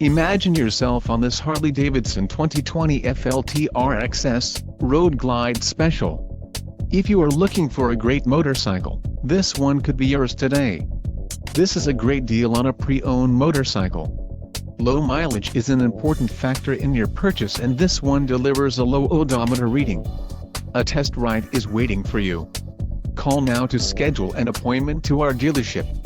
Imagine yourself on this Harley-Davidson 2020 FLTRXS Road Glide Special. If you are looking for a great motorcycle, this one could be yours today. This is a great deal on a pre-owned motorcycle. Low mileage is an important factor in your purchase, and this one delivers a low odometer reading. A test ride is waiting for you. Call now to schedule an appointment to our dealership.